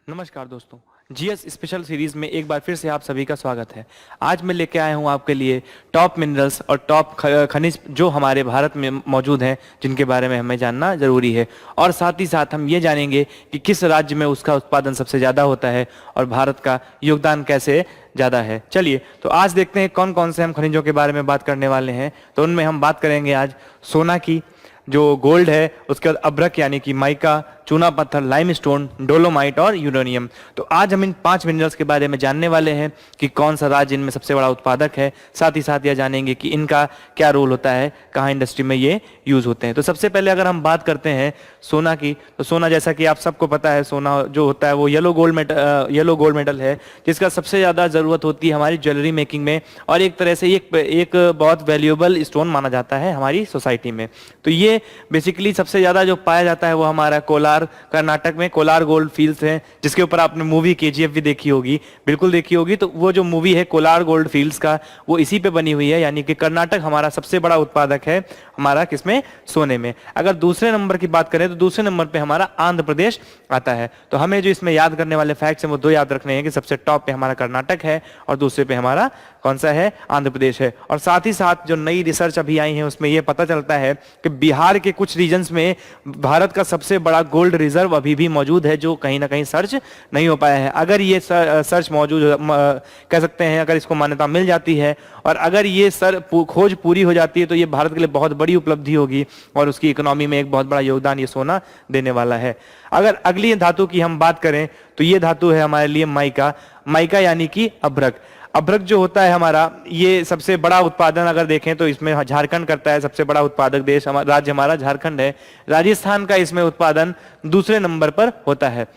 नमस्कार दोस्तों, GS special series में एक बार फिर से आप सभी का स्वागत है। आज मैं लेके आया हूं आपके लिए टॉप मिनरल्स और टॉप खनिज जो हमारे भारत में मौजूद हैं, जिनके बारे में हमें जानना जरूरी है। और साथ ही साथ हम ये जानेंगे कि किस राज्य में उसका उत्पादन सबसे ज़्यादा होता है और भारत का योगदान कैसे ज़्यादा है। चलिए तो आज देखते हैं कौन कौन से हम खनिजों के बारे में बात करने वाले हैं। तो उनमें हम बात करेंगे आज सोना की, जो गोल्ड है, उसके बाद अभ्रक यानी कि माइका, चूना पत्थर, लाइमस्टोन, डोलोमाइट और यूरेनियम। तो आज हम इन 5 मिनरल्स के बारे में जानने वाले हैं कि कौन सा राज्य इनमें सबसे बड़ा उत्पादक है। साथ ही साथ यह जानेंगे कि इनका क्या रोल होता है, कहाँ इंडस्ट्री में ये यूज होते हैं। तो सबसे पहले अगर हम बात करते हैं सोना की, तो सोना जैसा कि आप सबको पता है, सोना जो होता है वो येलो गोल्ड मेडल है, जिसका सबसे ज़्यादा ज़रूरत होती है हमारी ज्वेलरी मेकिंग में, और एक तरह से एक बहुत वैल्यूएबल स्टोन माना जाता है हमारी सोसाइटी में। तो ये बेसिकली सबसे ज़्यादा जो पाया जाता है वो हमारा कोलार, कर्नाटक में कोलार गोल्ड फील्ड्स हैं, जिसके ऊपर आपने मूवी केजीएफ भी देखी होगी, बिल्कुल देखी होगी। तो वो जो मूवी है कोलार गोल्ड फील्ड्स का, वो इसी पे बनी हुई है, यानी कि कर्नाटक हमारा सबसे बड़ा उत्पादक है हमारा किसमें, सोने में। अगर दूसरे नंबर की बात करें तो दूसरे नंबर पे हमारा आंध्र प्रदेश आता है। तो हमें जो इसमें याद करने वाले फैक्ट्स हैं वो 2 याद रखने हैं कि सबसे टॉप पे हमारा कर्नाटक है और दूसरे पे हमारा कौन सा है, आंध्र प्रदेश है। और साथ ही साथ जो नई रिसर्च अभी आई है उसमें यह पता चलता है कि बिहार के कुछ रीजन्स में भारत का सबसे बड़ा गोल्ड रिजर्व अभी भी मौजूद है, जो कहीं ना कहीं सर्च नहीं हो पाया है। अगर ये सर्च मौजूद कह सकते हैं, अगर इसको मान्यता मिल जाती है और अगर ये खोज पूरी हो जाती है तो ये भारत के लिए बहुत बड़ी उपलब्धि होगी और उसकी इकोनॉमी में एक बहुत बड़ा योगदान ये सोना देने वाला है। अगर अगली धातु की हम बात करें तो ये धातु है हमारे लिए माइका। माइका यानी कि अभ्रक। अभ्रक जो होता है हमारा, ये सबसे बड़ा उत्पादन अगर देखें तो इसमें झारखंड करता है, सबसे बड़ा उत्पादक देश राज्य हमारा झारखंड है। राजस्थान का इसमें उत्पादन दूसरे नंबर पर होता है।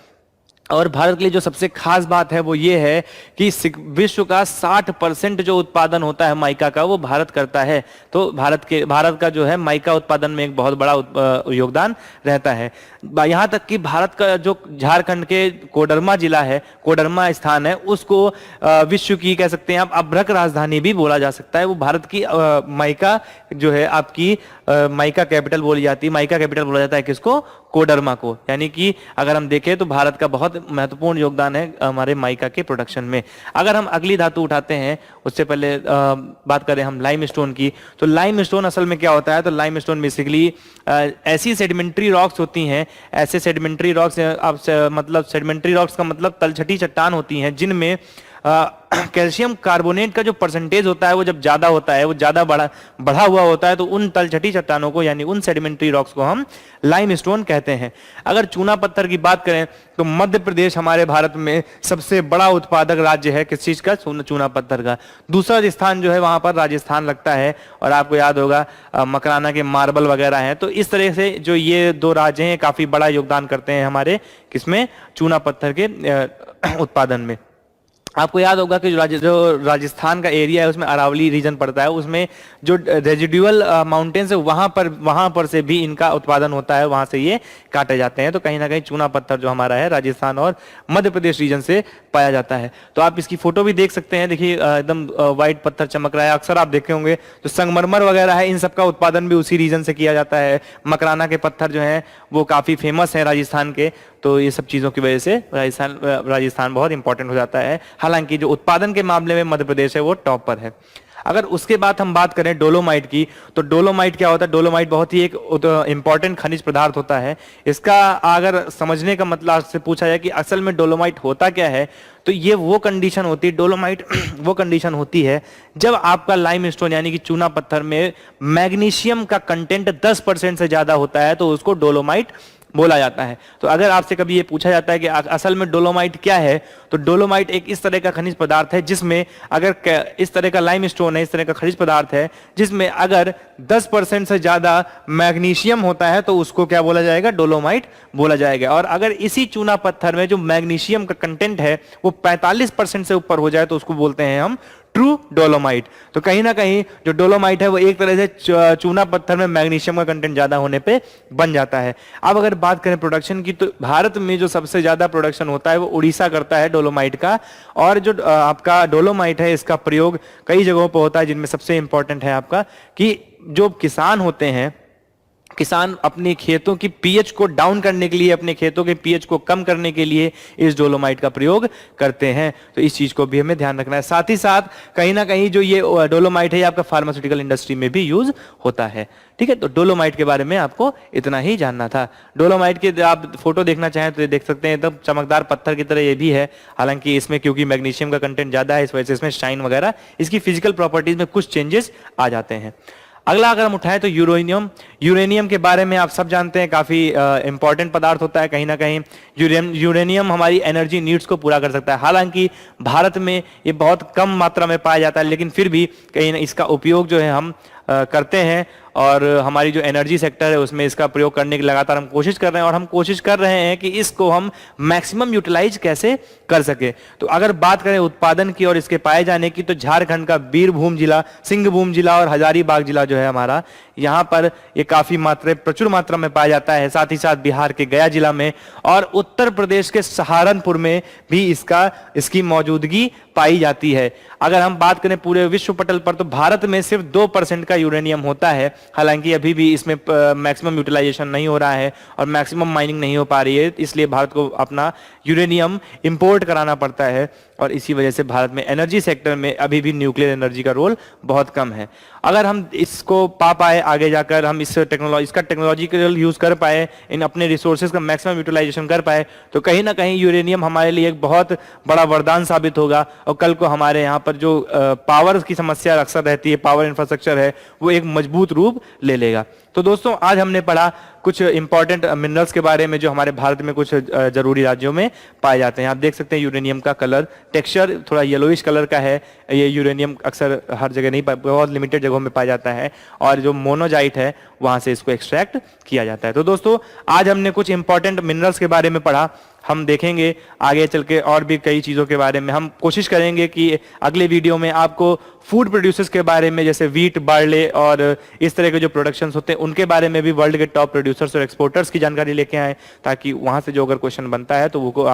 और भारत के लिए जो सबसे खास बात है वो ये है कि विश्व का 60% जो उत्पादन होता है माइका का, वो भारत करता है। तो भारत का जो है माइका उत्पादन में एक बहुत बड़ा योगदान रहता है। यहाँ तक कि भारत का जो झारखंड के कोडरमा जिला है, कोडरमा स्थान है, उसको विश्व की कह सकते हैं आप अभ्रक राजधानी भी बोला जा सकता है। वो भारत की माइका जो है आपकी माइका कैपिटल बोली जाती है। माइका कैपिटल बोला जाता है किसको, कोडरमा को। यानी कि अगर हम देखें तो भारत का बहुत महत्वपूर्ण योगदान है हमारे माइका के प्रोडक्शन में। अगर हम अगली धातु उठाते हैं, उससे पहले बात करें हम लाइमस्टोन की, तो लाइमस्टोन असल में क्या होता है, तो लाइमस्टोन बेसिकली ऐसी सेडिमेंट्री रॉक्स होती हैं, ऐसे सेडिमेंट्री रॉक्स मतलब सेडिमेंट्री रॉक्स का मतलब तलछटी चट्टान होती हैं, जिनमें कैल्शियम कार्बोनेट का जो परसेंटेज होता है वो जब ज्यादा होता है, वो ज्यादा बढ़ा हुआ होता है, तो उन तलछटी चट्टानों को यानी उन सेडिमेंट्री रॉक्स को हम लाइमस्टोन कहते हैं। अगर चूना पत्थर की बात करें तो मध्य प्रदेश हमारे भारत में सबसे बड़ा उत्पादक राज्य है किस चीज का, चूना पत्थर का। दूसरा स्थान जो है वहां पर राजस्थान लगता है, और आपको याद होगा मकराना के मार्बल वगैरह हैं। तो इस तरह से जो ये 2 राज्य हैं काफी बड़ा योगदान करते हैं हमारे किसमें, चूना पत्थर के उत्पादन में। आपको याद होगा कि जो राजस्थान का एरिया है उसमें अरावली रीजन पड़ता है, उसमें जो रेजिडुअल माउंटेन्स है वहां पर से भी इनका उत्पादन होता है, वहां से ये काटे जाते हैं। तो कहीं ना कहीं चूना पत्थर जो हमारा है राजस्थान और मध्य प्रदेश रीजन से पाया जाता है। तो आप इसकी फोटो भी देख सकते हैं, देखिए एकदम व्हाइट पत्थर चमक रहा है। अक्सर आप देखे होंगे जो संगमरमर वगैरह है, इन सबका उत्पादन भी उसी रीजन से किया जाता है। मकराना के पत्थर जो है वो काफी फेमस है राजस्थान के। तो ये सब चीजों की वजह से राजस्थान बहुत इंपॉर्टेंट हो जाता है। हालांकि जो उत्पादन के मामले में मध्य प्रदेश है वो टॉप पर है। अगर उसके बाद हम बात करें डोलोमाइट की, तो डोलोमाइट क्या होता है, डोलोमाइट बहुत ही एक इंपॉर्टेंट खनिज पदार्थ होता है। इसका अगर समझने का मतलब आपसे पूछा जाए कि असल में डोलोमाइट होता क्या है, तो ये वो कंडीशन होती है, डोलोमाइट वो कंडीशन होती है जब आपका लाइमस्टोन यानी कि चूना पत्थर में मैग्नीशियम का कंटेंट 10% से ज्यादा होता है, तो उसको डोलोमाइट बोला जाता है। तो अगर आपसे कभी ये पूछा जाता है कि असल में डोलोमाइट क्या है, तो डोलोमाइट एक इस तरह का खनिज पदार्थ है जिसमें अगर इस तरह का लाइमस्टोन है, इस तरह का खनिज पदार्थ है जिसमें अगर 10% से ज्यादा मैग्नीशियम होता है तो उसको क्या बोला जाएगा, डोलोमाइट बोला जाएगा। और अगर इसी चूना पत्थर में जो मैग्नीशियम का कंटेंट है वो 45% से ऊपर हो जाए तो उसको बोलते हैं हम ट्रू डोलोमाइट। तो कहीं ना कहीं जो डोलोमाइट है वो एक तरह से चूना पत्थर में मैग्नीशियम का कंटेंट ज्यादा होने पे बन जाता है। अब अगर बात करें प्रोडक्शन की, तो भारत में जो सबसे ज्यादा प्रोडक्शन होता है वो उड़ीसा करता है डोलोमाइट का। और जो आपका डोलोमाइट है इसका प्रयोग कई जगहों पर होता है, जिनमें सबसे इंपॉर्टेंट है आपका कि जो किसान होते हैं, किसान अपने खेतों की पीएच को डाउन करने के लिए, अपने खेतों के पीएच को कम करने के लिए इस डोलोमाइट का प्रयोग करते हैं। तो इस चीज को भी हमें ध्यान रखना है। साथ ही साथ कहीं ना कहीं जो ये डोलोमाइट है ये आपका फार्मास्यूटिकल इंडस्ट्री में भी यूज होता है। ठीक है, तो डोलोमाइट के बारे में आपको इतना ही जानना था। डोलोमाइट के आप फोटो देखना चाहें तो देख सकते हैं, एकदम चमकदार पत्थर की तरह ये भी है। हालांकि इसमें क्योंकि मैग्नीशियम का कंटेंट ज्यादा है इस वजह से इसमें शाइन वगैरह, इसकी फिजिकल प्रॉपर्टीज में कुछ चेंजेस आ जाते हैं। अगला अगर हम उठाएं तो यूरेनियम। यूरेनियम के बारे में आप सब जानते हैं, काफी इंपॉर्टेंट पदार्थ होता है। कहीं ना कहीं यूरेनियम हमारी एनर्जी नीड्स को पूरा कर सकता है। हालांकि भारत में ये बहुत कम मात्रा में पाया जाता है, लेकिन फिर भी कहीं इसका उपयोग जो है हम करते हैं और हमारी जो एनर्जी सेक्टर है उसमें इसका प्रयोग करने की लगातार हम कोशिश कर रहे हैं, और हम कोशिश कर रहे हैं कि इसको हम मैक्सिमम यूटिलाइज कैसे कर सके। तो अगर बात करें उत्पादन की और इसके पाए जाने की, तो झारखंड का बीरभूम जिला, सिंहभूम जिला और हजारीबाग जिला जो है हमारा, यहाँ पर ये काफी प्रचुर मात्रा में पाया जाता है। साथ ही साथ बिहार के गया जिला में और उत्तर प्रदेश के सहारनपुर में भी इसकी मौजूदगी पाई जाती है। अगर हम बात करें पूरे विश्व पटल पर, तो भारत में सिर्फ 2% का यूरेनियम होता है। हालांकि अभी भी इसमें मैक्सिमम यूटिलाइजेशन नहीं हो रहा है और मैक्सिमम माइनिंग नहीं हो पा रही है, इसलिए भारत को अपना यूरेनियम इंपोर्ट कराना पड़ता है, और इसी वजह से भारत में एनर्जी सेक्टर में अभी भी न्यूक्लियर एनर्जी का रोल बहुत कम है। अगर हम इसको पा पाए आगे जाकर, हम इसका टेक्नोलॉजिकल यूज कर पाए, इन अपने रिसोर्सेज का मैक्सिमम यूटिलाइजेशन कर पाए, तो कहीं ना कहीं यूरेनियम हमारे लिए एक बहुत बड़ा वरदान साबित होगा। और कल को हमारे यहाँ पर जो पावर की समस्या अक्सर रहती है, पावर इंफ्रास्ट्रक्चर है, वो एक मजबूत रूप ले लेगा। तो दोस्तों आज हमने पढ़ा कुछ इंपॉर्टेंट मिनरल्स के बारे में जो हमारे भारत में कुछ जरूरी राज्यों में पाए जाते हैं। आप देख सकते हैं यूरेनियम का कलर टेक्सचर थोड़ा येलोइश कलर का है। ये यूरेनियम अक्सर हर जगह नहीं, बहुत लिमिटेड जगहों में पाया जाता है, और जो मोनोजाइट है वहां से इसको एक्सट्रैक्ट किया जाता है। तो दोस्तों आज हमने कुछ इंपॉर्टेंट मिनरल्स के बारे में पढ़ा। हम देखेंगे आगे चल के और भी कई चीजों के बारे में। हम कोशिश करेंगे कि अगले वीडियो में आपको फूड प्रोड्यूसर्स के बारे में, जैसे वीट, बार्ले और इस तरह के जो प्रोडक्शंस होते हैं उनके बारे में भी, वर्ल्ड के टॉप प्रोड्यूसर्स और एक्सपोर्टर्स की जानकारी लेके आए, ताकि वहां से जो अगर क्वेश्चन बनता है तो वो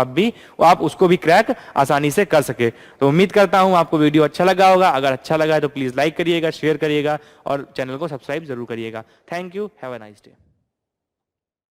आप उसको भी क्रैक आसानी से कर सके। तो उम्मीद करता हूं आपको वीडियो अच्छा लगा होगा। अगर अच्छा लगा है तो प्लीज लाइक करिएगा, शेयर करिएगा और चैनल को सब्सक्राइब जरूर करिएगा। Thank you, have a nice day.